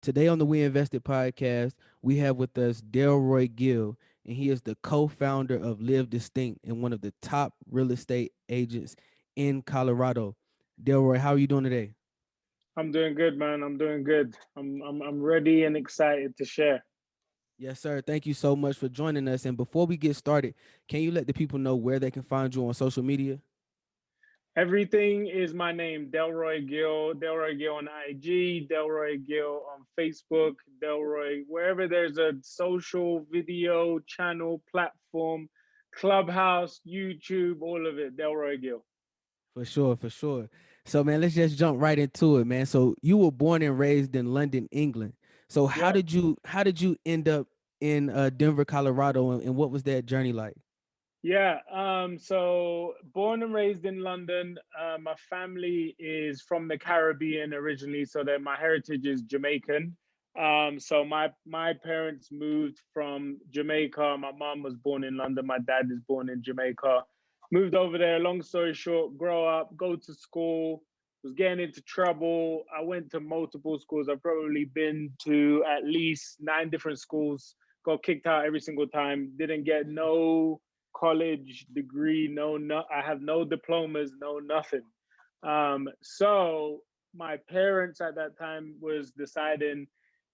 Today on the We Invested podcast, we have with us Delroy Gill, and he is the co-founder of Live Distinct and one of the top real estate agents in Colorado. Delroy, how are you doing today? I'm doing good, man. I'm doing good. I'm ready and excited to share. Yes, sir. Thank you so much for joining us. And before we get started, can you let the people know where they can find you on social media? Everything is my name, Delroy Gill. Delroy Gill on IG, Delroy Gill on Facebook, Delroy wherever there's a social video channel platform, Clubhouse, YouTube, all of it. Delroy Gill. For sure, for sure. So, man, let's just jump right into it, man. So, you were born and raised in London, England. So, how Yep. did you end up in Denver, Colorado, and what was that journey like? Yeah, so born and raised in London. My family is from the Caribbean originally, so that my heritage is Jamaican. So my parents moved from Jamaica. My mom was born in London. My dad is born in Jamaica. Moved over there. Long story short, grow up, go to school. Was getting into trouble. I went to multiple schools. I've probably been to at least 9 different schools. Got kicked out every single time. Didn't get no college degree, no, I have no diplomas, no nothing. So my parents at that time was deciding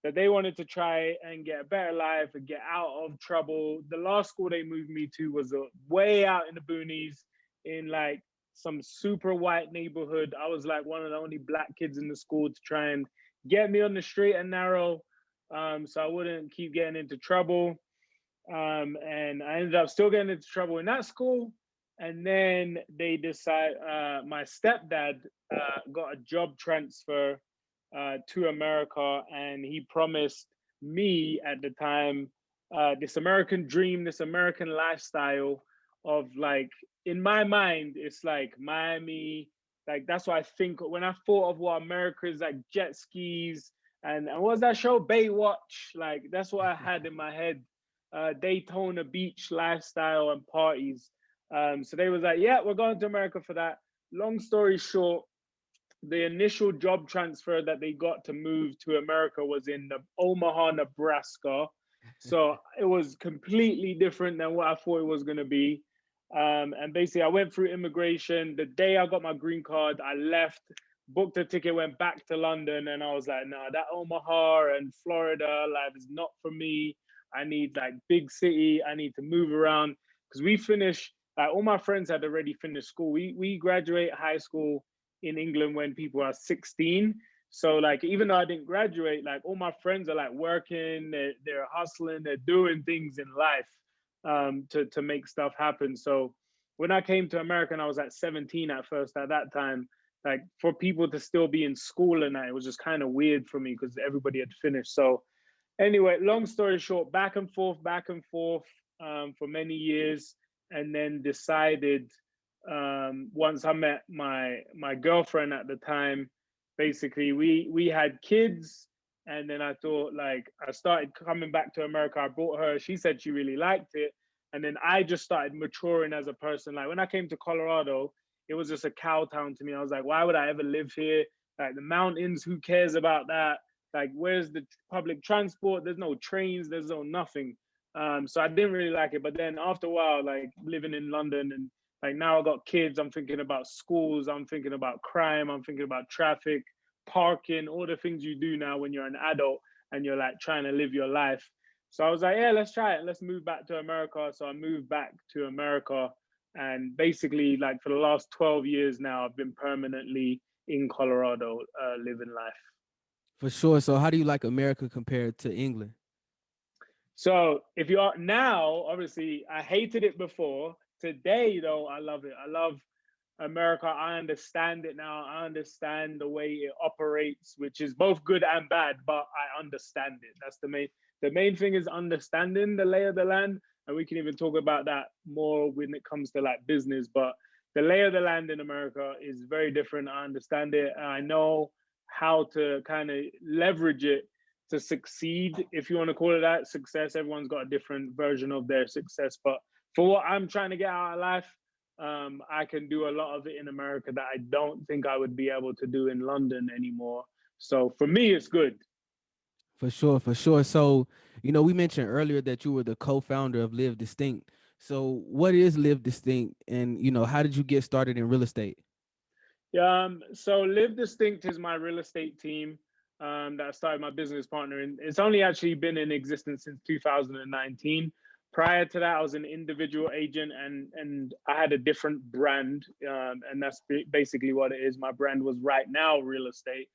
that they wanted to try and get a better life and get out of trouble. The last school they moved me to was way out in the boonies in like some super white neighborhood. I was like one of the only black kids in the school to try and get me on the straight and narrow, so I wouldn't keep getting into trouble. And I ended up still getting into trouble in that school. And then they decide, my stepdad got a job transfer to America, and he promised me at the time this American dream, this American lifestyle of like, in my mind, it's like Miami. Like that's what I think when I thought of what America is like, jet skis and what was that show, Baywatch? Like that's what I had in my head, Daytona Beach lifestyle and parties. So they was like, yeah, we're going to America for that. Long story short, the initial job transfer that they got to move to America was in Omaha, Nebraska. So it was completely different than what I thought it was going to be. And basically, I went through immigration. The day I got my green card, I left, booked a ticket, went back to London, and I was like, no, that Omaha and Florida life is not for me. I need like big city. I need to move around because we finished. Like all my friends had already finished school. We graduate high school in England when people are 16. So like even though I didn't graduate, like all my friends are like working, they're hustling, they're doing things in life, to make stuff happen. So when I came to America and I was at 17 at first, at that time, like for people to still be in school and that, it was just kind of weird for me because everybody had finished. So anyway, long story short, back and forth, for many years, and then decided, once I met my girlfriend at the time, basically we had kids, and then I thought like I started coming back to America. I brought her. She said she really liked it, and then I just started maturing as a person. Like when I came to Colorado, it was just a cow town to me. I was like, why would I ever live here? Like the mountains, who cares about that? Like where's the public transport? There's no trains. There's no nothing. So I didn't really like it. But then after a while, like living in London and like now I got kids, I'm thinking about schools, I'm thinking about crime, I'm thinking about traffic, parking, all the things you do now when you're an adult and you're like trying to live your life. So I was like, yeah, let's try it. Let's move back to America. So I moved back to America. And basically, like for the last 12 years now, I've been permanently in Colorado, living life. For sure. So, how do you like America compared to England? So if you are now, obviously, I hated it before. Today, though, I love it. I love America. I understand it now. I understand the way it operates, which is both good and bad, but I understand it. That's the main thing is understanding the lay of the land. And we can even talk about that more when it comes to like business. But the lay of the land in America is very different. I understand it. And I know how to kind of leverage it to succeed, if you want to call it that. Success, everyone's got a different version of their success. But for what I'm trying to get out of life, I can do a lot of it in America that I don't think I would be able to do in London anymore. So for me, it's good. For sure, for sure. So, we mentioned earlier that you were the co-founder of Live Distinct. So, what is Live Distinct, and how did you get started in real estate? Yeah, so Live Distinct is my real estate team that I started my business partner in. It's only actually been in existence since 2019. Prior to that, I was an individual agent, and I had a different brand, and that's basically what it is. My brand was Right Now Real Estate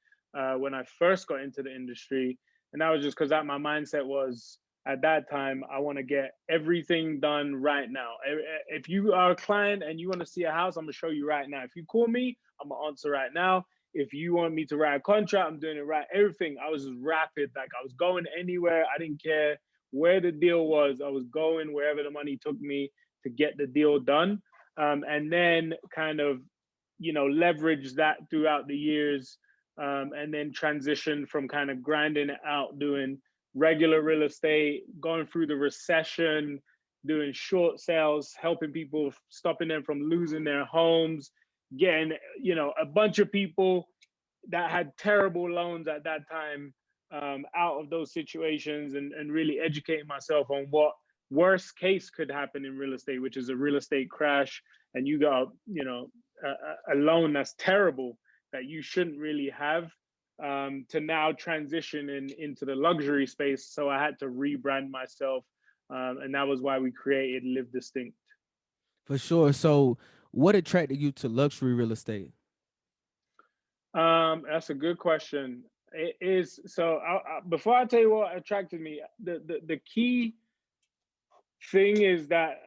when I first got into the industry, and that was just because that my mindset was at that time, I want to get everything done right now. If you are a client and you want to see a house, I'm gonna show you right now. If you call me, I'm gonna answer right now. If you want me to write a contract, I'm doing it right. Everything. I was just rapid. Like I was going anywhere. I didn't care where the deal was. I was going wherever the money took me to get the deal done. And then kind of, leverage that throughout the years, and then transition from kind of grinding it out, doing regular real estate, going through the recession, doing short sales, helping people, stopping them from losing their homes, getting a bunch of people that had terrible loans at that time out of those situations, and really educating myself on what worst case could happen in real estate, which is a real estate crash, and you got a loan that's terrible that you shouldn't really have, to now transition into the luxury space. So I had to rebrand myself, and that was why we created Live Distinct. For sure. So, what attracted you to luxury real estate? That's a good question. It is so. Before I tell you what attracted me, the key thing is that,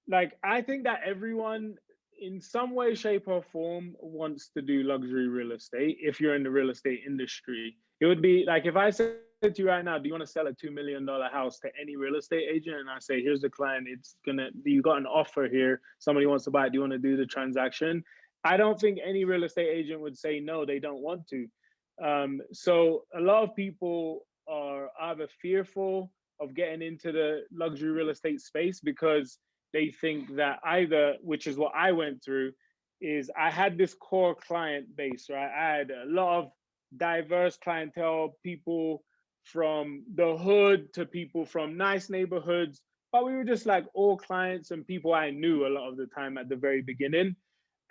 like, I think that everyone in some way, shape, or form wants to do luxury real estate. If you're in the real estate industry, it would be like if I said to you right now, do you want to sell a $2 million house to any real estate agent? And I say, here's the client, you got an offer here, somebody wants to buy it, do you want to do the transaction? I don't think any real estate agent would say no, they don't want to. So a lot of people are either fearful of getting into the luxury real estate space because they think that either, which is what I went through, is I had this core client base, right? I had a lot of diverse clientele, people from the hood to people from nice neighborhoods, but we were just like all clients and people I knew a lot of the time at the very beginning.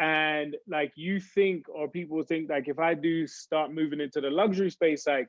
And like you think, or people think, like if I do start moving into the luxury space, like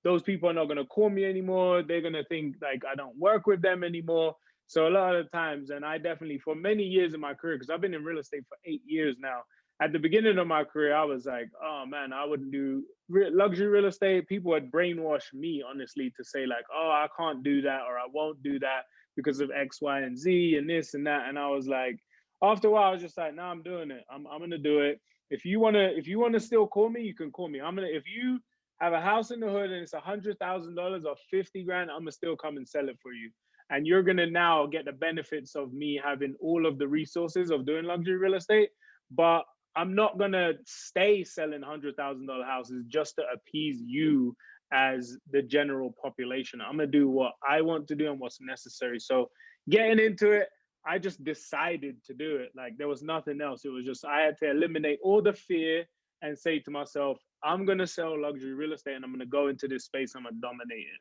those people are not going to call me anymore. They're going to think like I don't work with them anymore. So a lot of the times, and I definitely, for many years in my career, because I've been in real estate for 8 years now. At the beginning of my career, I was like, oh man, I wouldn't do luxury real estate. People had brainwashed me, honestly, to say like, oh, I can't do that or I won't do that because of X, Y, and Z and this and that. And I was like, after a while, I was just like, no, I'm doing it. I'm gonna do it. If you wanna still call me, you can call me. If you have a house in the hood and it's $100,000 or 50 grand, I'm gonna still come and sell it for you. And you're gonna now get the benefits of me having all of the resources of doing luxury real estate. But I'm not gonna stay selling $100,000 houses just to appease you as the general population. I'm gonna do what I want to do and what's necessary. So getting into it, I just decided to do it. Like there was nothing else. It was just I had to eliminate all the fear and say to myself, I'm gonna sell luxury real estate and I'm gonna go into this space. I'm gonna dominate it.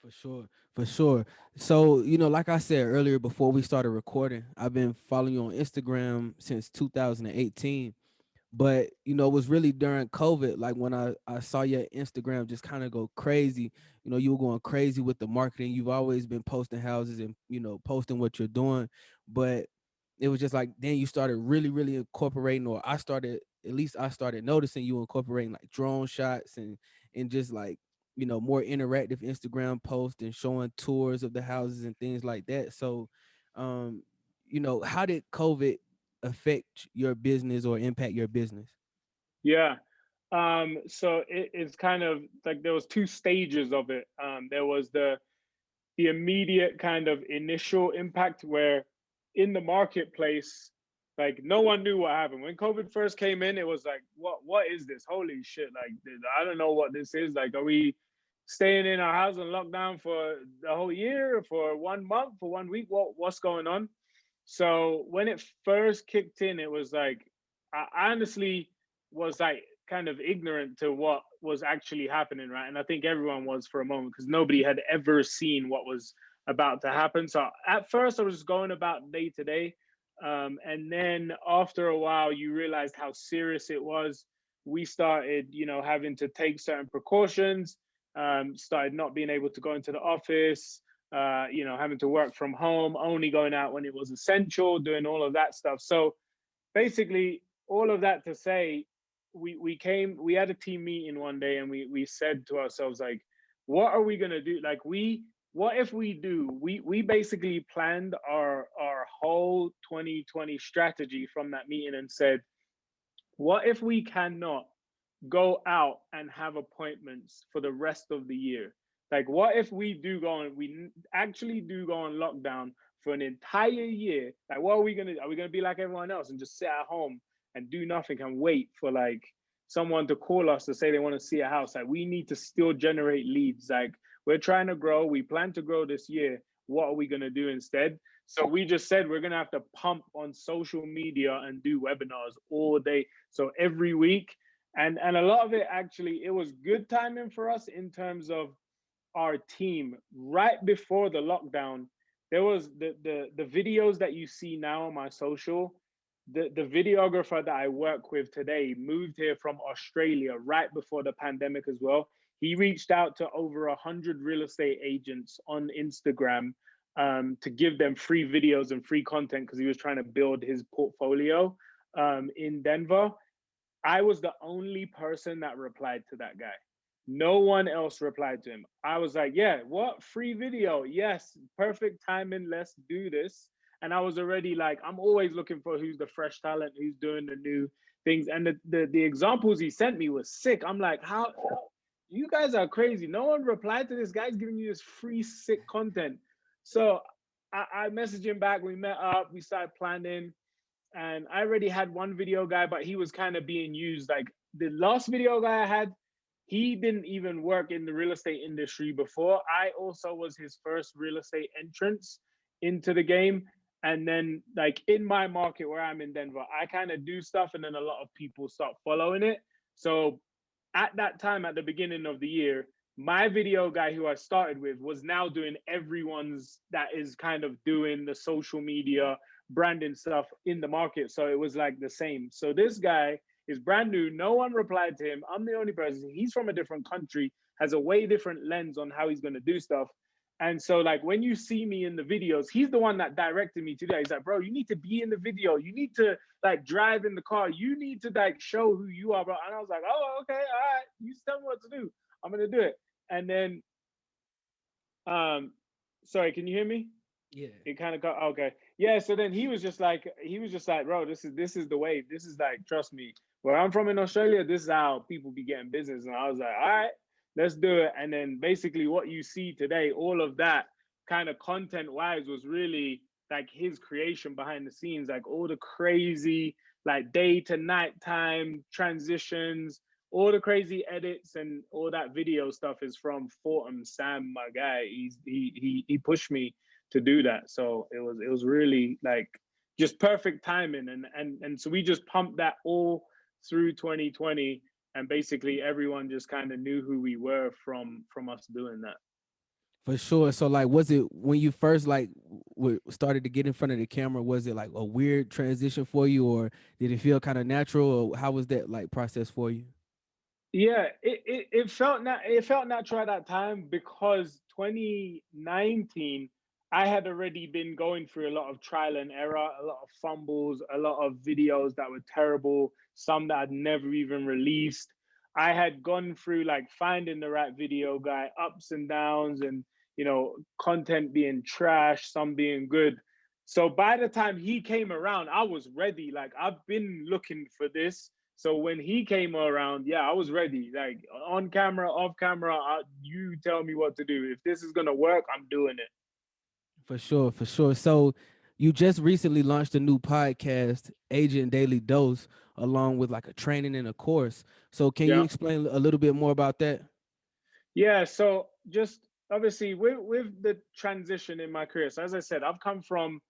For sure, for sure. So, like I said earlier before we started recording, I've been following you on Instagram since 2018. But it was really during COVID, like when I saw your Instagram just kind of go crazy. You were going crazy with the marketing. You've always been posting houses and posting what you're doing, but it was just like then you started really, really incorporating, or I started noticing you incorporating like drone shots and just like more interactive Instagram posts and showing tours of the houses and things like that. So, um, how did COVID affect your business or impact your business? Yeah. So it's kind of like there was two stages of it. There was the immediate kind of initial impact where in the marketplace, like no one knew what happened when COVID first came in. It was like, what is this? Holy shit! Like I don't know what this is. Like, are we staying in our house and lockdown for the whole year, for 1 month, for 1 week? What's going on? So when it first kicked in, it was like I honestly was like kind of ignorant to what was actually happening, right? And I think everyone was for a moment because nobody had ever seen what was about to happen. So at first, I was just going about day to day. And then after a while, you realized how serious it was. We started, having to take certain precautions, started not being able to go into the office, having to work from home, only going out when it was essential, doing all of that stuff. So basically, all of that to say, we had a team meeting one day, and we said to ourselves, like, what are we gonna do? Like, what if we basically planned our whole 2020 strategy from that meeting and said, what if we cannot go out and have appointments for the rest of the year? Like, what if we actually do go on lockdown for an entire year? Like, what are we gonna do? Are we gonna be like everyone else and just sit at home and do nothing and wait for like someone to call us to say they want to see a house? Like, we need to still generate leads. Like, we're trying to grow. We plan to grow this year. What are we gonna do instead? So we just said we're gonna have to pump on social media and do webinars all day. So every week, and a lot of it, actually, it was good timing for us in terms of our team. Right before the lockdown, there was the videos that you see now on my social. The videographer that I work with today moved here from Australia right before the pandemic as well. He reached out to over 100 real estate agents on Instagram, to give them free videos and free content because he was trying to build his portfolio, in Denver. I was the only person that replied to that guy. No one else replied to him. I was like, yeah, what? Free video? Yes, perfect timing. Let's do this. And I was already like, I'm always looking for who's the fresh talent, who's doing the new things. And the examples he sent me was sick. I'm like, how you guys are crazy. No one replied to this. Guy's giving you this free sick content. So I messaged him back. We met up, we started planning, and I already had one video guy, but he was kind of being used. Like, the last video guy I had, he didn't even work in the real estate industry before. I also was his first real estate entrance into the game. And then, like, in my market where I'm in Denver, I kind of do stuff, and then a lot of people start following it. So at that time, at the beginning of the year, my video guy who I started with was now doing everyone's, that is kind of doing the social media branding stuff in the market. So it was like the same. So this guy is brand new. No one replied to him. I'm the only person. He's from a different country, has a way different lens on how he's going to do stuff. And so, like, when you see me in the videos, he's the one that directed me to that. He's like, bro, you need to be in the video. You need to, like, drive in the car. You need to, like, show who you are, bro. And I was like, oh, okay, all right. You tell me what to do. I'm going to do it. And then, um, sorry, can you hear me? Yeah. It kind of got okay. Yeah. So then he was just like, bro, this is the way. This is like, trust me. Where I'm from in Australia, this is how people be getting business. And I was like, all right, let's do it. And then basically what you see today, all of that kind of content wise was really like his creation behind the scenes, like all the crazy like day to night time transitions, all the crazy edits and all that video stuff is from Fortum Sam, my guy. He pushed me to do that. So it was really like just perfect timing, and so we just pumped that all through 2020, and basically everyone just kind of knew who we were from us doing that. For sure. So like, was it when you first like started to get in front of the camera? Was it like a weird transition for you, or did it feel kind of natural, or how was that like process for you? Yeah, it felt natural at that time because 2019 I had already been going through a lot of trial and error, a lot of fumbles, a lot of videos that were terrible, some that I'd never even released. I had gone through like finding the right video guy, ups and downs, and content being trash, some being good. So by the time he came around, I was ready. Like, I've been looking for this. So when he came around, yeah, I was ready. Like, on camera, off camera, you tell me what to do. If this is gonna work, I'm doing it. For sure, for sure. So you just recently launched a new podcast, Agent Daily Dose, along with like a training and a course. So can you Yeah, explain a little bit more about that? yeah. So just obviously with the transition in my career. So as I said, I've come from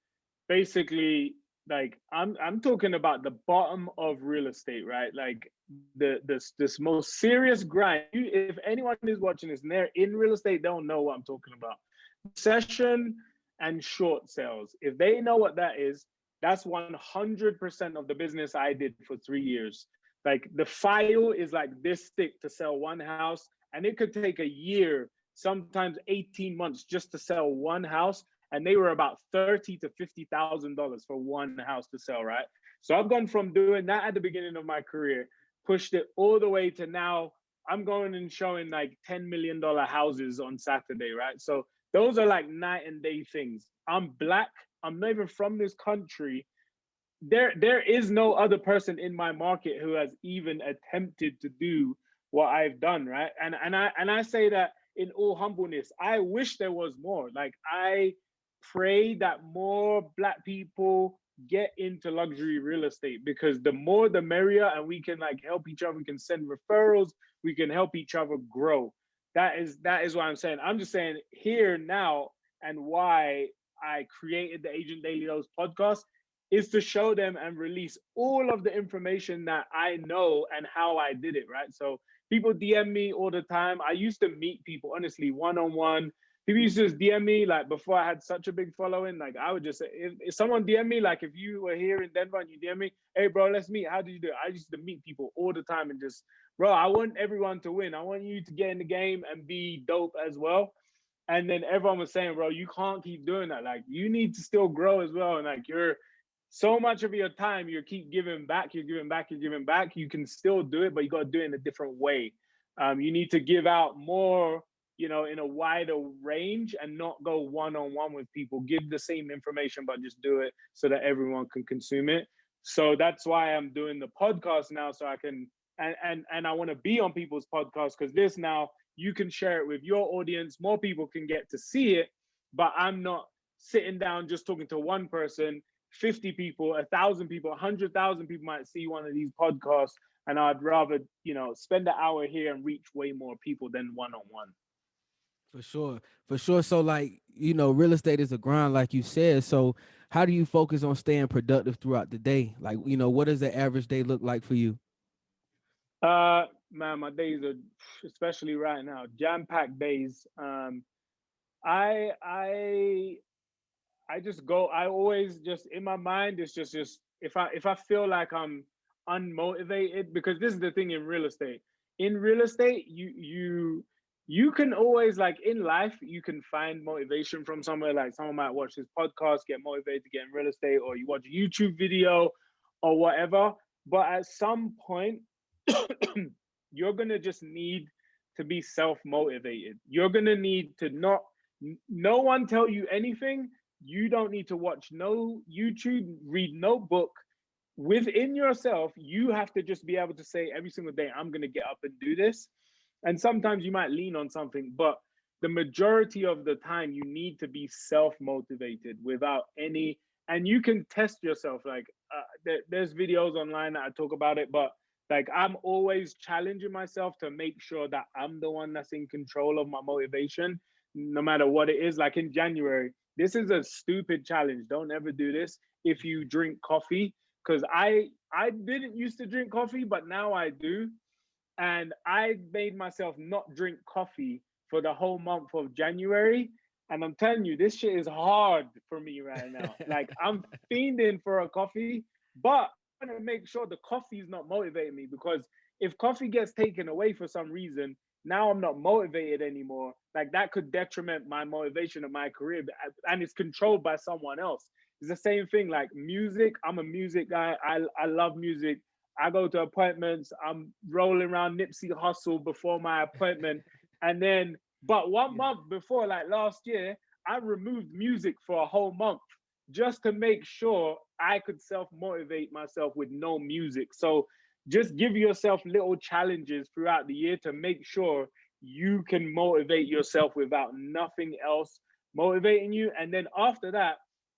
basically. Like I'm talking about the bottom of real estate, right? Like this most serious grind. If anyone is watching this and they're in real estate, they'll know what I'm talking about. Recession and short sales. If they know what that is, that's 100% of the business I did for 3 years. Like the file is like this thick to sell one house, and it could take a year, sometimes 18 months just to sell one house. And they were about $30,000 to $50,000 for one house to sell, right? So I've gone from doing that at the beginning of my career, pushed it all the way to now I'm going and showing like $10 million houses on Saturday, right? So those are like night and day things. I'm black. I'm not even from this country. There is no other person in my market who has even attempted to do what I've done, right? And I say that in all humbleness. I wish there was more. Like I pray that more black people get into luxury real estate, because the more the merrier, and we can like help each other. We can send referrals. We can help each other grow. That is what I'm saying. I'm just saying here now, and why I created the Agent Daily Dose podcast is to show them and release all of the information that I know and how I did it, right? So people DM me all the time. I used to meet people, honestly, one on one. People used to just DM me, like before I had such a big following. Like I would just say, if someone DM me, like if you were here in Denver and you DM me, hey bro, let's meet. How did you do it? I used to meet people all the time and just, bro, I want everyone to win. I want you to get in the game and be dope as well. And then everyone was saying, bro, you can't keep doing that. Like you need to still grow as well. And like you're so much of your time you keep giving back, you're giving back, you're giving back. You can still do it, but you got to do it in a different way. You need to give out more, in a wider range, and not go one on one with people. Give the same information, but just do it so that everyone can consume it. So that's why I'm doing the podcast now, so I can, and I want to be on people's podcasts, because this now you can share it with your audience. More people can get to see it, but I'm not sitting down just talking to one person. 50 people, 1,000 people, 100,000 people might see one of these podcasts, and I'd rather, spend an hour here and reach way more people than one on one. For sure. For sure. So like, real estate is a grind, like you said. So how do you focus on staying productive throughout the day? Like, what does the average day look like for you? Man, my days are, especially right now, jam-packed days. I I I just go. I always just in my mind. It's just if I feel like I'm unmotivated, because this is the thing in real estate. In real estate, you can always, like in life, you can find motivation from somewhere. Like someone might watch this podcast, get motivated to get in real estate, or you watch a YouTube video or whatever. But at some point, you're gonna just need to be self motivated. You're gonna need to not no one tell you anything. You don't need to watch no YouTube, read no book. Within yourself, you have to just be able to say every single day, I'm going to get up and do this. And sometimes you might lean on something, but the majority of the time, you need to be self motivated without any. And you can test yourself. Like, there's videos online that I talk about it, but like, I'm always challenging myself to make sure that I'm the one that's in control of my motivation, no matter what it is. Like in January, this is a stupid challenge. Don't ever do this. If you drink coffee, because I didn't used to drink coffee, but now I do. And I made myself not drink coffee for the whole month of January. And I'm telling you, this shit is hard for me right now. Like I'm fiending for a coffee, but I want to make sure the coffee is not motivating me, because if coffee gets taken away for some reason, now I'm not motivated anymore. Like that could detriment my motivation of my career, and it's controlled by someone else. It's the same thing like music. I'm a music guy. I love music. I go to appointments. I'm rolling around Nipsey Hussle before my appointment. And then, but one Yeah. month before, like last year, I removed music for a whole month just to make sure I could self motivate myself with no music. So just give yourself little challenges throughout the year to make sure you can motivate yourself without nothing else motivating you. And then after that,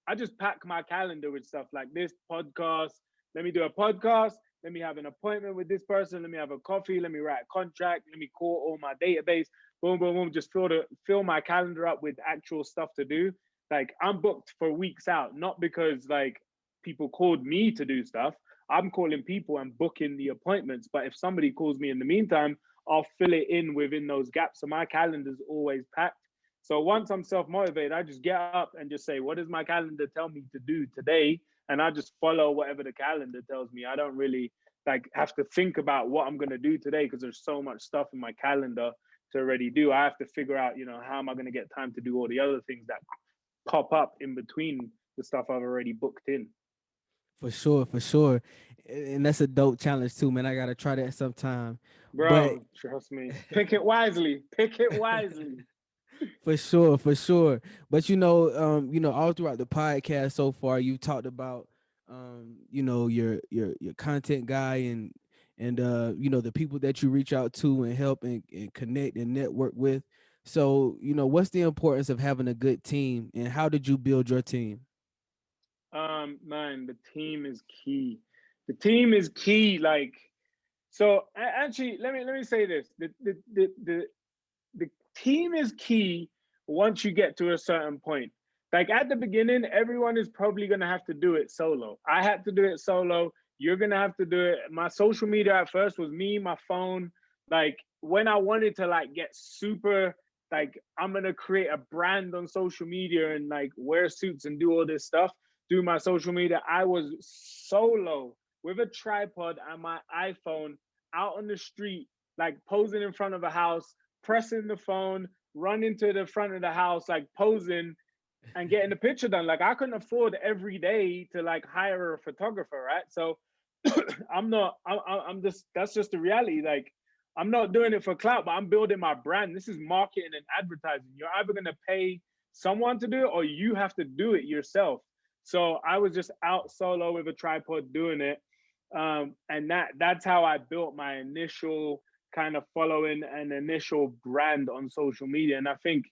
I just pack my calendar with stuff like this podcast. Let me do a podcast. Let me have an appointment with this person. Let me have a coffee. Let me write a contract. Let me call all my database. Boom, boom, boom. Just fill my calendar up with actual stuff to do. Like I'm booked for weeks out, not because like people called me to do stuff, I'm calling people and booking the appointments. But if somebody calls me in the meantime, I'll fill it in within those gaps. So my calendar's always packed. So once I'm self motivated, I just get up and just say, what does my calendar tell me to do today? And I just follow whatever the calendar tells me. I don't really like have to think about what I'm going to do today because there's so much stuff in my calendar to already do. I have to figure out, how am I going to get time to do all the other things that pop up in between the stuff I've already booked in. For sure, for sure. And that's a dope challenge too, man. I gotta try that sometime. But Bro, trust me. Pick it wisely. Pick it wisely. for sure, for sure. But all throughout the podcast so far, you talked about your content guy and the people that you reach out to and help and connect and network with. So, what's the importance of having a good team and how did you build your team? Man, the team is key. The team is key. Like, so actually, let me say this: the team is key once you get to a certain point. Like at the beginning, everyone is probably gonna have to do it solo. I had to do it solo. You're gonna have to do it. My social media at first was me, my phone. Like when I wanted to like get super like I'm gonna create a brand on social media and like wear suits and do all this stuff, do my social media. I was solo with a tripod and my iPhone out on the street, like posing in front of a house, pressing the phone, running to the front of the house, like posing and getting the picture done. Like I couldn't afford every day to like hire a photographer, right? So I'm just that's just the reality. Like I'm not doing it for clout, but I'm building my brand. This is marketing and advertising. You're either gonna pay someone to do it or you have to do it yourself. So I was just out solo with a tripod doing it. And that's how I built my initial kind of following an initial brand on social media. And I think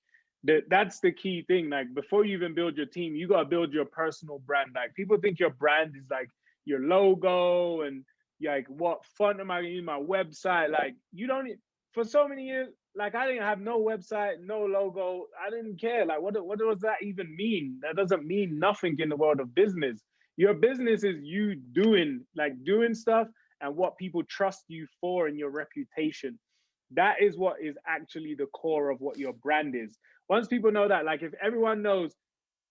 that's the key thing. Like before you even build your team, you gotta build your personal brand. Like people think your brand is like your logo and like what font am I gonna use my website? Like you don't for so many years, like I didn't have no website, no logo. I didn't care. Like what does that even mean? That doesn't mean nothing in the world of business. Your business is you doing stuff and what people trust you for and your reputation. That is what is actually the core of what your brand is. Once people know that, like if everyone knows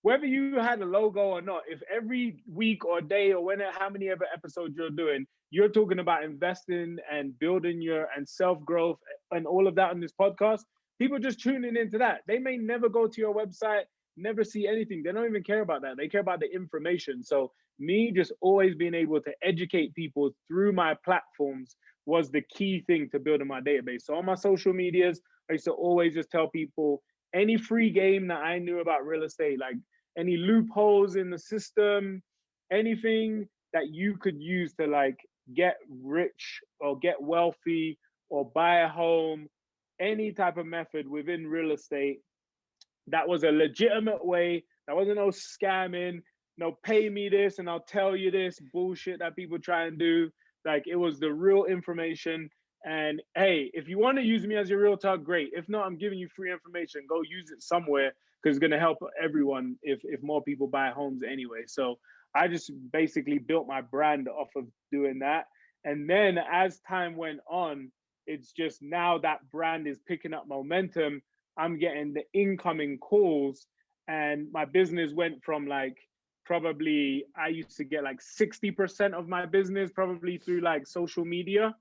whether you had a logo or not, if every week or day or when how many ever episodes you're doing, you're talking about investing and building your and self-growth and all of that on this podcast, people just tuning into that. They may never go to your website, never see anything. They don't even care about that. They care about the information. So me just always being able to educate people through my platforms was the key thing to building my database. So on my social medias, I used to always just tell people any free game that I knew about real estate, like any loopholes in the system, anything that you could use to like get rich or get wealthy or buy a home, any type of method within real estate that was a legitimate way. That wasn't no scamming, no pay me this and I'll tell you this bullshit that people try and do. Like it was the real information. And hey, if you want to use me as your real talk, great. If not, I'm giving you free information. Go use it somewhere because it's going to help everyone if more people buy homes anyway. So I just basically built my brand off of doing that. And then as time went on, it's just now that brand is picking up momentum. I'm getting the incoming calls, and my business went from like probably I used to get like 60% of my business probably through like social media.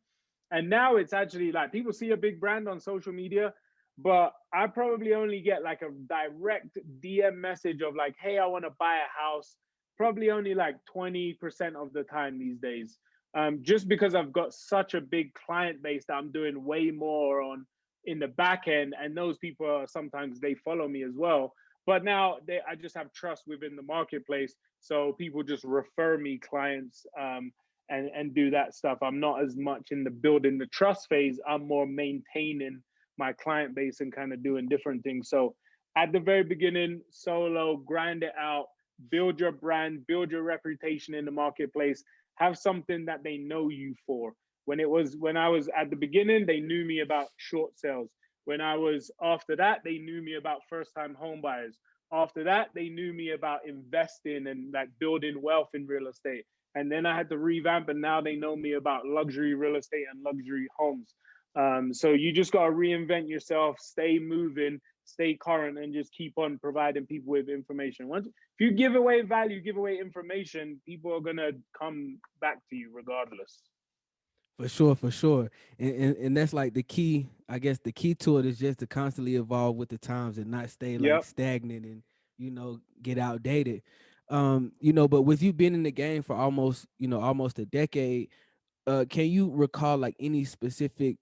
And now it's actually like people see a big brand on social media, but I probably only get like a direct DM message of like, hey, I want to buy a house, probably only like 20% of the time these days. Just because I've got such a big client base that I'm doing way more on in the back end, and those people are sometimes they follow me as well. But now I just have trust within the marketplace, so people just refer me clients and do that stuff. I'm not as much in the building the trust phase. I'm more maintaining my client base and kind of doing different things. So at the very beginning, solo, grind it out, build your brand, build your reputation in the marketplace, have something that they know you for. When I was at the beginning, they knew me about short sales. When I was after that, they knew me about first time home buyers. After that, they knew me about investing and like building wealth in real estate. And then I had to revamp, and now they know me about luxury real estate and luxury homes. So you just got to reinvent yourself, stay moving, stay current, and just keep on providing people with information. Once, if you give away value, give away information, people are gonna come back to you regardless. For sure, for sure. And that's like the key, I guess the key to it is just to constantly evolve with the times and not stay like Yep. stagnant and, get outdated. But with you being in the game for almost, almost a decade, can you recall like any specific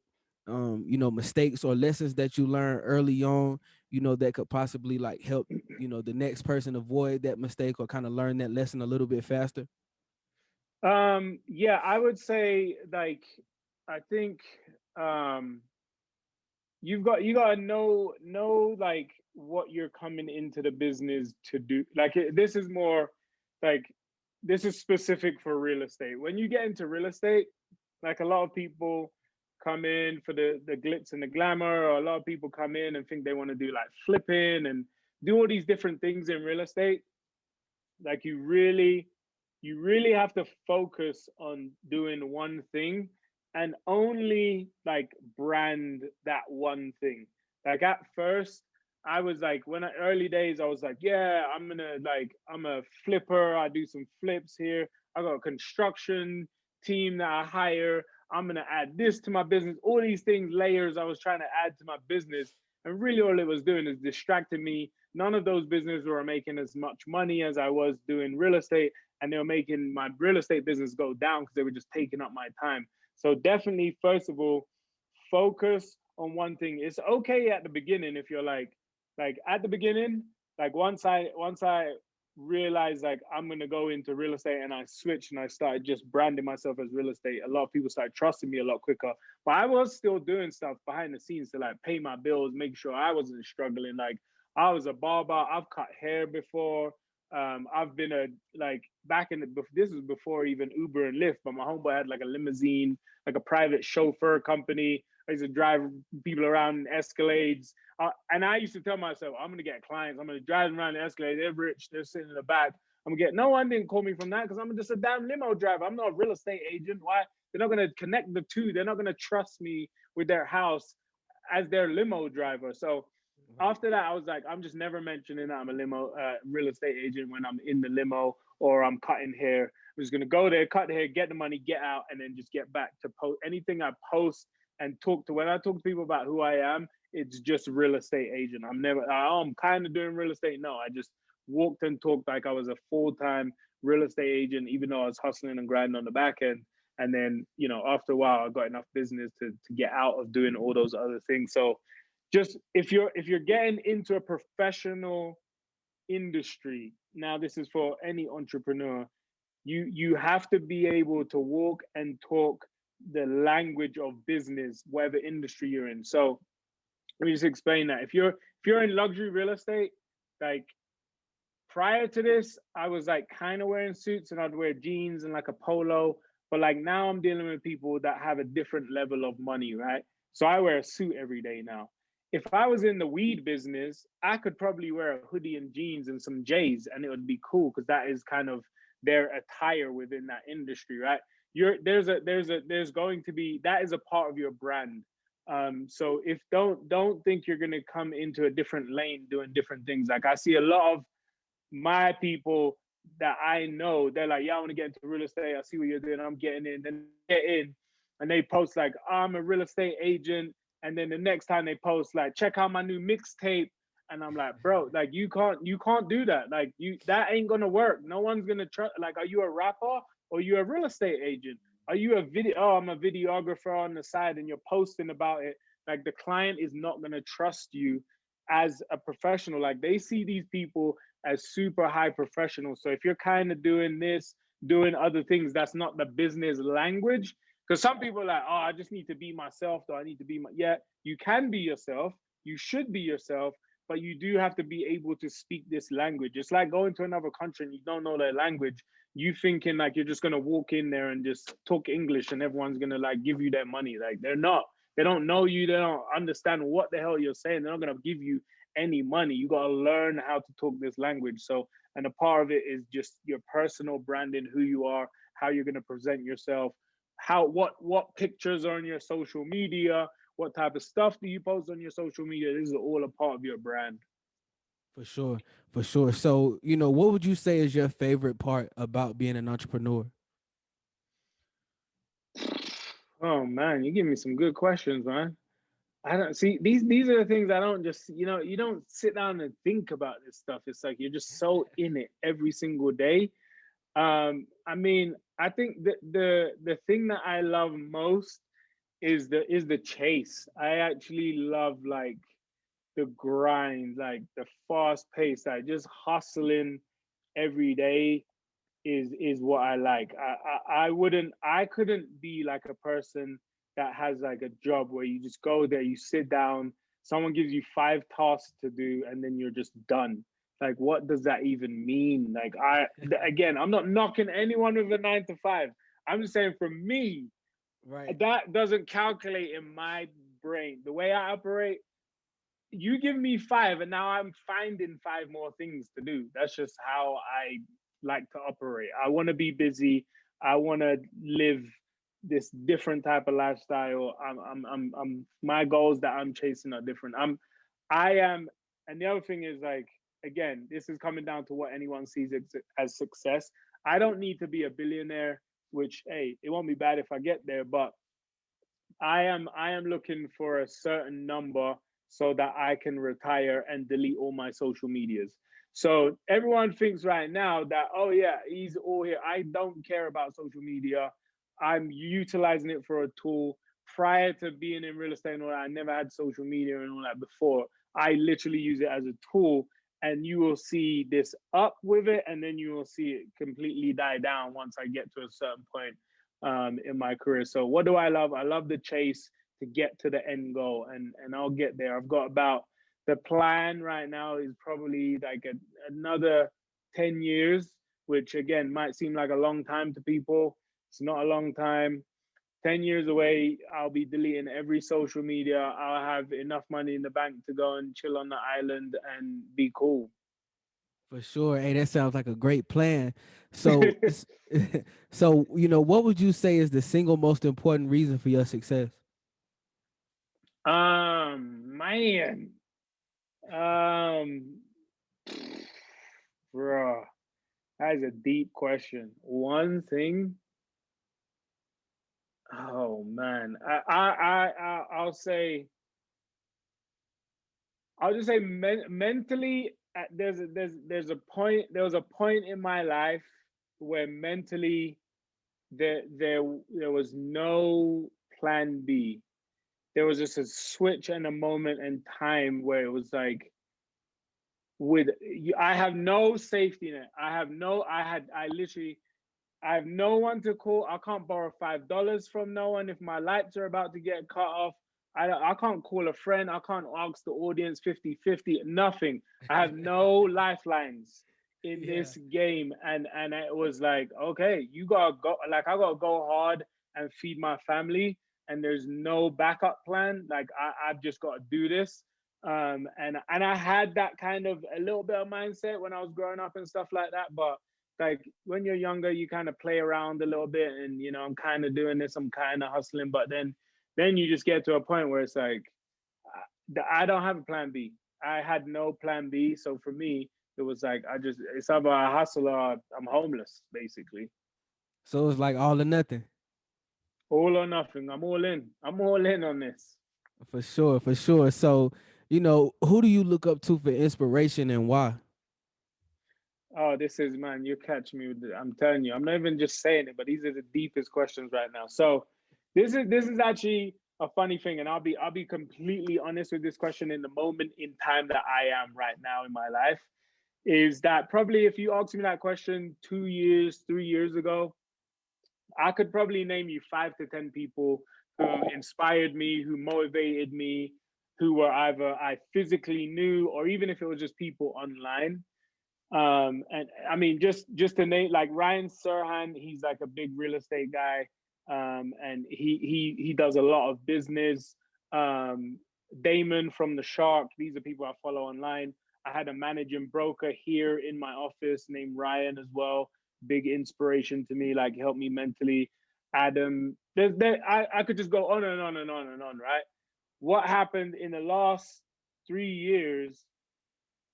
mistakes or lessons that you learned early on, that could possibly like help, the next person avoid that mistake or kind of learn that lesson a little bit faster? Yeah, I would say like I think um you gotta know like what you're coming into the business to do. Like this is more like this is specific for real estate. When you get into real estate, like a lot of people come in for the glitz and the glamour, or a lot of people come in and think they want to do like flipping and do all these different things in real estate. Like you really have to focus on doing one thing and only like brand that one thing. Like at first, I was like, when I early days, I was like, yeah, I'm a flipper. I do some flips here. I got a construction team that I hire. I'm gonna add this to my business. All these things, layers I was trying to add to my business. And really all it was doing is distracting me. None of those businesses were making as much money as I was doing real estate, and they were making my real estate business go down because they were just taking up my time. So definitely, first of all, focus on one thing. It's okay at the beginning if you're like at the beginning, like once I realized like I'm gonna go into real estate and I switched and I started just branding myself as real estate, a lot of people started trusting me a lot quicker. But I was still doing stuff behind the scenes to like pay my bills, make sure I wasn't struggling. Like I was a barber, I've cut hair before. I've been a like back in the this was before even Uber and Lyft, but my homeboy had like a limousine, like a private chauffeur company. I used to drive people around in Escalades. And I used to tell myself, I'm gonna get clients. I'm gonna drive them around the Escalade. They're rich. They're sitting in the back. I'm gonna get. No one didn't call me from that because I'm just a damn limo driver. I'm not a real estate agent. Why? They're not gonna connect the two. They're not gonna trust me with their house as their limo driver. So Right. after that, I was like, I'm just never mentioning that I'm a limo real estate agent when I'm in the limo or I'm cutting hair. I'm just gonna go there, cut hair, get the money, get out, and then just get back to post anything I post and talk to. When I talk to people about who I am, it's just real estate agent. I'm kind of doing real estate. No, I just walked and talked like I was a full-time real estate agent, even though I was hustling and grinding on the back end. And then, after a while, I got enough business to get out of doing all those other things. So just if you're getting into a professional industry, now this is for any entrepreneur, you have to be able to walk and talk the language of business, whatever industry you're in. So let me just explain that. If you're in luxury real estate, like prior to this, I was like kind of wearing suits and I'd wear jeans and like a polo. But like now I'm dealing with people that have a different level of money, right? So I wear a suit every day now. If I was in the weed business, I could probably wear a hoodie and jeans and some J's and it would be cool because that is kind of their attire within that industry, right? There's going to be that is a part of your brand. So if don't think you're gonna come into a different lane doing different things. Like I see a lot of my people that I know, they're like, yeah, I want to get into real estate. I see what you're doing. I'm getting in. Then they get in and they post like, I'm a real estate agent. And then the next time they post like, check out my new mixtape. And I'm like, bro, like you can't do that. Like that ain't gonna work. No one's gonna trust. Like, are you a rapper or you a real estate agent? Are you a video? Oh, I'm a videographer on the side, and you're posting about it. Like the client is not gonna trust you as a professional. Like they see these people as super high professionals. So if you're kind of doing this, doing other things, that's not the business language. Because some people are like, oh, I just need to be myself, though. I need to be my, yeah, you can be yourself. You should be yourself, but you do have to be able to speak this language. It's like going to another country and you don't know their language. You thinking like you're just gonna walk in there and just talk English and everyone's gonna like give you their money. Like they're not. They don't know you. They don't understand what the hell you're saying. They're not gonna give you any money. You got to learn how to talk this language. So, and a part of it is just your personal branding, who you are, how you're going to present yourself, how what pictures are on your social media, what type of stuff do you post on your social media. This is all a part of your brand. For sure, for sure. So, what would you say is your favorite part about being an entrepreneur? Oh man, you give me some good questions, man. I don't see these are the things I don't just you don't sit down and think about this stuff. It's like you're just so in it every single day. I mean, I think the thing that I love most is the chase. I actually love like the grind, like the fast pace, like just hustling every day is what I like. I couldn't be like a person that has like a job where you just go there, you sit down, someone gives you five tasks to do, and then you're just done. Like, what does that even mean? Like, again, I'm not knocking anyone with a 9 to 5. I'm just saying for me, Right. that doesn't calculate in my brain. The way I operate, you give me five and now I'm finding five more things to do. That's just how I like to operate. I want to be busy. I want to live this different type of lifestyle. My goals that I'm chasing are different. I am, and the other thing is like, again, this is coming down to what anyone sees as success. I don't need to be a billionaire, which, hey, it won't be bad if I get there, but I am looking for a certain number so that I can retire and delete all my social medias. So everyone thinks right now that, oh yeah, he's all here. I don't care about social media. I'm utilizing it for a tool. Prior to being in real estate and all that, I never had social media and all that before. I literally use it as a tool, and you will see this up with it, and then you will see it completely die down once I get to a certain point in my career. So what do I love? I love the chase to get to the end goal, and I'll get there. I've got about the plan right now is probably like another 10 years, which again might seem like a long time to people. It's not a long time. 10 years away, I'll be deleting every social media. I'll have enough money in the bank to go and chill on the island and be cool. For sure. Hey, that sounds like a great plan. So, so what would you say is the single most important reason for your success? Man, um, bro, that is a deep question. One thing, oh man, I'll just say mentally. There's a point. There was a point in my life where mentally there was no plan B. There was just a switch and a moment in time where it was like with I have no safety net. I literally I have no one to call. I can't borrow $5 from no one if my lights are about to get cut off. I can't call a friend. I can't ask the audience 50-50. Nothing. I have no lifelines in Yeah. this game. And it was like, okay, you gotta go, like I gotta go hard and feed my family. And there's no backup plan. Like I've just got to do this. And I had that kind of a little bit of mindset when I was growing up and stuff like that. But like when you're younger, you kind of play around a little bit, and I'm kind of doing this, I'm kind of hustling, but then you just get to a point where it's like I don't have a plan B. I had no plan B, so for me, it was like it's either I hustle or I'm homeless, basically. So it's like all or nothing. All or nothing. I'm all in. I'm all in on this. For sure, for sure. So, who do you look up to for inspiration and why? Oh, this is man, you catch me with I'm telling you, I'm not even just saying it, but these are the deepest questions right now. So this is actually a funny thing, and I'll be completely honest with this question in the moment in time that I am right now in my life. Is that probably if you asked me that question 2 years, 3 years ago, I could probably name you 5 to 10 people who inspired me, who motivated me, who were either I physically knew, or even if it was just people online. And I mean, just to name like Ryan Serhan, he's like a big real estate guy, and he does a lot of business. Damon from the Shark. These are people I follow online. I had a managing broker here in my office named Ryan as well. Big inspiration to me, like helped me mentally. Adam, I could just go on and on and on and on, right? What happened in the last 3 years,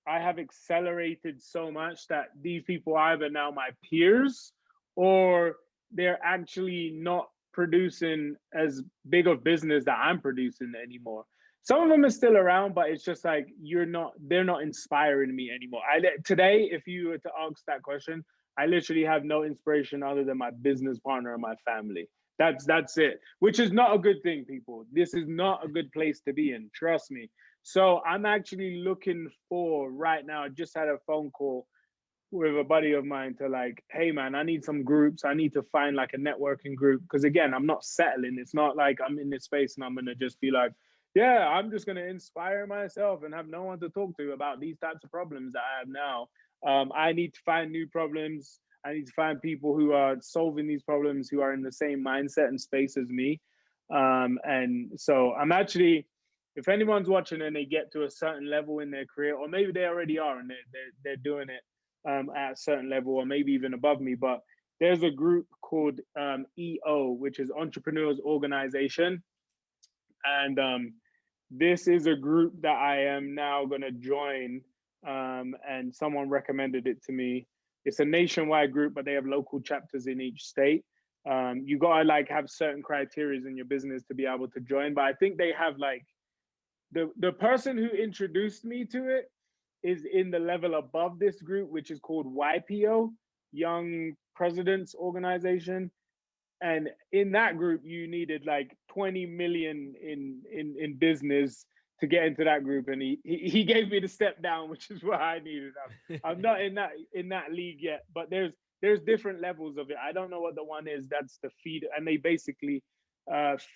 I have accelerated so much that these people are either now my peers or they're actually not producing as big of business that I'm producing anymore. Some of them are still around, but it's just like they're not inspiring me anymore. Today, if you were to ask that question, I literally have no inspiration other than my business partner and my family. That's it, which is not a good thing, people. This is not a good place to be in. Trust me. So I'm actually looking for right now. I just had a phone call with a buddy of mine to like, hey man, I need some groups. I need to find like a networking group. Cause again, I'm not settling. It's not like I'm in this space and I'm gonna just be like, yeah, I'm just gonna inspire myself and have no one to talk to about these types of problems that I have now. I need to find new problems. I need to find people who are solving these problems who are in the same mindset and space as me. And so I'm actually, if anyone's watching and they get to a certain level in their career, or maybe they already are and they're doing it at a certain level, or maybe even above me. But there's a group called EO, which is Entrepreneurs Organization, and this is a group that I am now going to join. And someone recommended it to me. It's a nationwide group, but they have local chapters in each state. You gotta like have certain criteria in your business to be able to join. But I think they have like the person who introduced me to it is in the level above this group, which is called YPO, Young Presidents Organization. And in that group, you needed like 20 million in business to get into that group. And he gave me the step down, which is what I needed. I'm not in that league yet, but there's different levels of it. I don't know what the one is. That's the feed, and they basically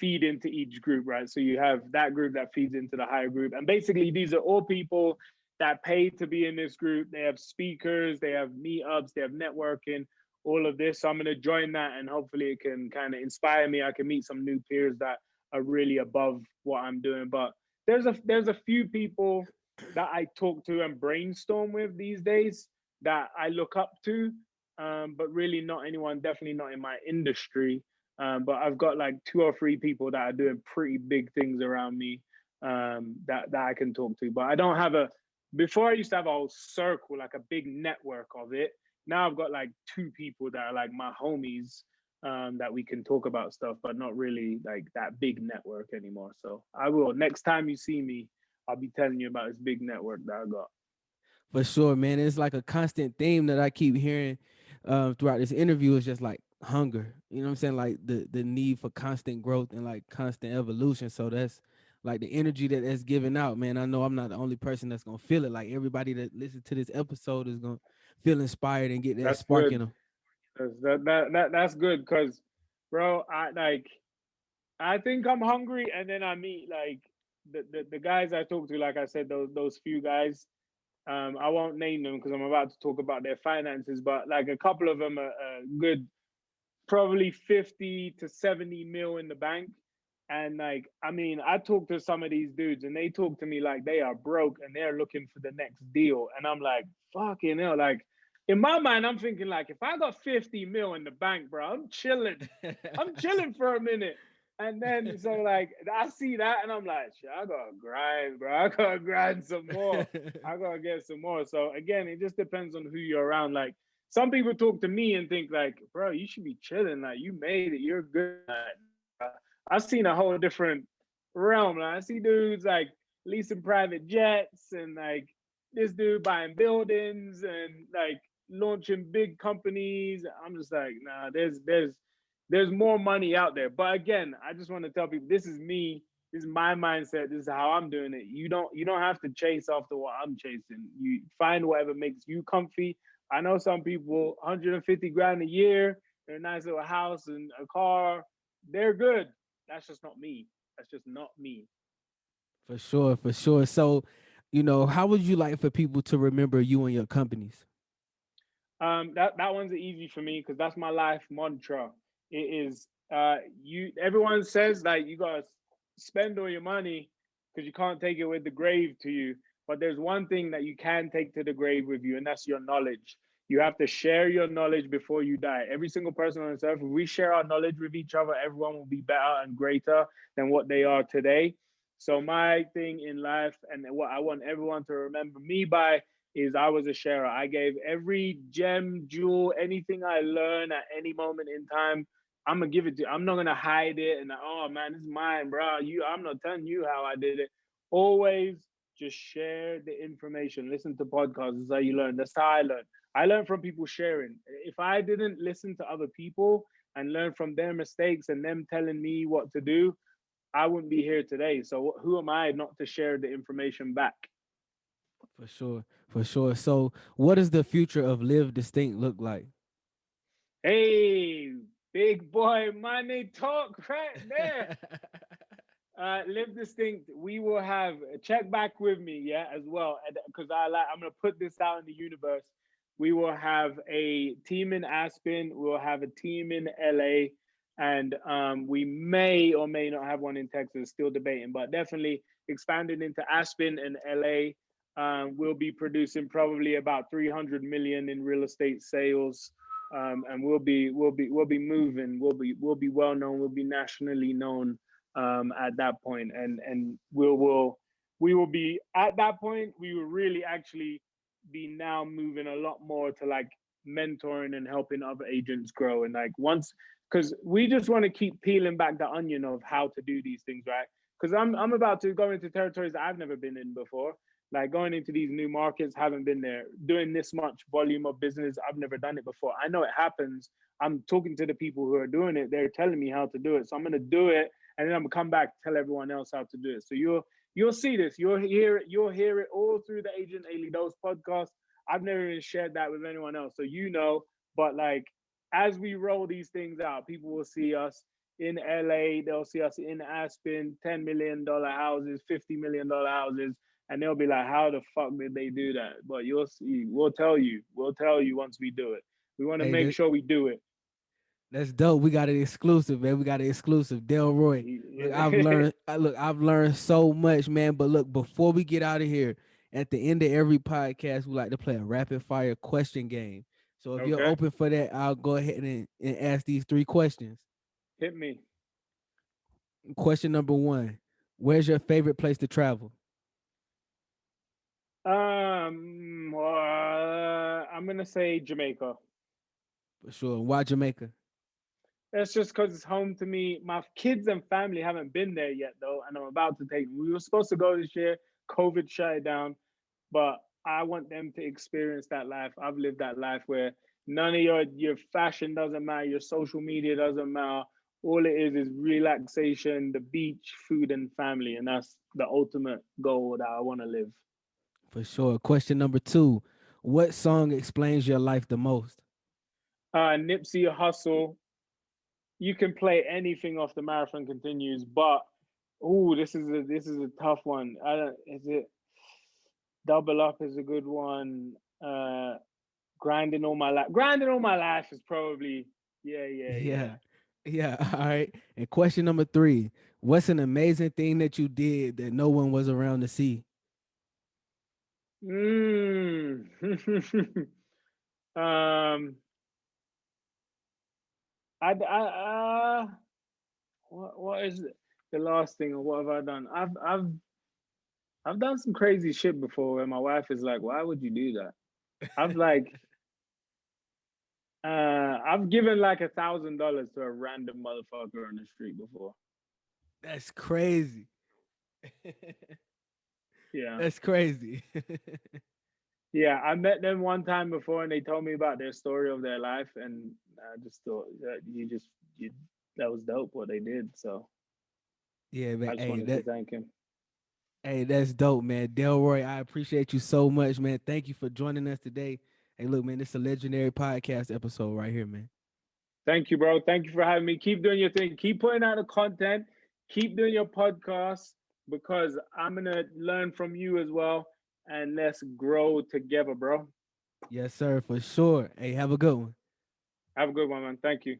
feed into each group, right? So you have that group that feeds into the higher group, and basically these are all people that pay to be in this group. They have speakers, they have meetups, they have networking, all of this. So I'm going to join that, and hopefully it can kind of inspire me. I can meet some new peers that are really above what I'm doing. But there's a few people that I talk to and brainstorm with these days that I look up to, but really not anyone, definitely not in my industry. But I've got like two or three people that are doing pretty big things around me, that I can talk to. But I don't have a. Before I used to have a whole circle, like a big network of it. Now I've got like two people that are like my homies, that we can talk about stuff, but not really like that big network anymore. So I will, next time you see me, I'll be telling you about this big network that I got. For sure, man. It's like a constant theme that I keep hearing throughout this interview is just like hunger. You know what I'm saying? Like the need for constant growth and like constant evolution. So that's like the energy that's given out, man. I know I'm not the only person that's gonna feel it. Like everybody that listens to this episode is gonna feel inspired and get that That's spark good. in them. That's good because, bro, I think I'm hungry, and then I meet like the guys I talk to. Like I said, those few guys. I won't name them because I'm about to talk about their finances, but like a couple of them are good, probably 50 to 70 mil in the bank. And like, I mean, I talk to some of these dudes and they talk to me like they are broke and they're looking for the next deal. And I'm like, fucking hell. Like, in my mind, I'm thinking like, if I got 50 mil in the bank, bro, I'm chilling. I'm chilling for a minute. And then so like I see that and I'm like, shit, I gotta grind, bro. I gotta grind some more. I gotta get some more. So again, it just depends on who you're around. Like some people talk to me and think like, bro, you should be chilling. Like you made it. You're good. Like, nah, bro. I've seen a whole different realm. Like, I see dudes like leasing private jets and like this dude buying buildings and like launching big companies. I'm just like, nah, there's more money out there. But again, I just want to tell people this is me. This is my mindset. This is how I'm doing it. You don't have to chase after what I'm chasing. You find whatever makes you comfy. I know some people 150 grand a year, in a nice little house and a car, they're good. That's just not me. That's just not me. For sure, for sure. So, how would you like for people to remember you and your companies? That one's easy for me because that's my life mantra. It is you. Everyone says like you gotta spend all your money, because you can't take it with the grave to you. But there's one thing that you can take to the grave with you, and that's your knowledge. You have to share your knowledge before you die. Every single person on this earth, if we share our knowledge with each other, everyone will be better and greater than what they are today. So my thing in life, and what I want everyone to remember me by, is I was a sharer. I gave every gem, jewel, anything I learned at any moment in time. I'm gonna give it to you. I'm not gonna hide it and oh man, this is mine, bro. I'm not telling you how I did it. Always just share the information. Listen to podcasts. That's how you learn. That's how I learned. I learned from people sharing. If I didn't listen to other people and learn from their mistakes and them telling me what to do, I wouldn't be here today. So who am I not to share the information back? For sure, for sure. So, what does the future of Live Distinct look like? Hey, big boy, money talk right there. Live distinct. We will have check back with me, yeah, as well, because I'm gonna put this out in the universe. We will have a team in Aspen. We'll have a team in LA, and we may or may not have one in Texas. Still debating, but definitely expanding into Aspen and LA. We'll be producing probably about 300 million in real estate sales. And we'll be moving. We'll be well known. We'll be nationally known at that point, and we will be at that point. We will really actually be now moving a lot more to like mentoring and helping other agents grow. And like once, because we just want to keep peeling back the onion of how to do these things, right? Because I'm about to go into territories that I've never been in before. Like going into these new markets, haven't been there. Doing this much volume of business, I've never done it before. I know it happens. I'm talking to the people who are doing it. They're telling me how to do it. So I'm gonna do it, and then I'm gonna come back tell everyone else how to do it. So you'll see this. You'll hear it all through the Agent Ailey Dose podcast. I've never even shared that with anyone else, so But like as we roll these things out, people will see us in LA. They'll see us in Aspen, $10 million houses, $50 million houses, and they'll be like, "How the fuck did they do that?" But you'll see. We'll tell you. We'll tell you once we do it. We want to Hey, make sure we do it. that's dope. We got an exclusive, man. We got an exclusive. Delroy. Look, I've learned so much, man. But look, before we get out of here, at the end of every podcast, we like to play a rapid fire question game. So if you're Okay, open for that, I'll go ahead and ask these three questions. hit me. Question number one: Where's your favorite place to travel? I'm gonna say Jamaica. For sure. Why Jamaica? That's just because it's home to me. My kids and family haven't been there yet, though, and I'm about to take them. We were supposed to go this year. COVID shut it down, but I want them to experience that life. I've lived that life where none of your fashion doesn't matter, your social media doesn't matter. All it is relaxation, the beach, food, and family, and that's the ultimate goal that I want to live. For sure. Question number two: What song explains your life the most? Nipsey Hustle. You can play anything off the marathon continues, but this is a tough one. I don't, is it double up is a good one. Grinding all my life is probably yeah. Yeah. Yeah. All right. And question number three: What's an amazing thing that you did that no one was around to see? Mm. um, what is the last thing or what have I done? I've done some crazy shit before where my wife is like, "Why would you do that?" I've like I've given like $1,000 to a random motherfucker on the street before. That's crazy. Yeah, That's crazy. yeah. I met them one time before, and they told me about their story of their life, and I just thought that that was dope what they did. So Yeah, man. I just wanted to thank him. Hey, that's dope, man. Delroy, I appreciate you so much, man. Thank you for joining us today. Hey, look, man, this is a legendary podcast episode right here, man. Thank you, bro. Thank you for having me. Keep doing your thing. Keep putting out the content. Keep doing your podcast because I'm gonna learn from you as well, and let's grow together, bro. Yes, sir, for sure. Hey, have a good one. Have a good one, man. Thank you.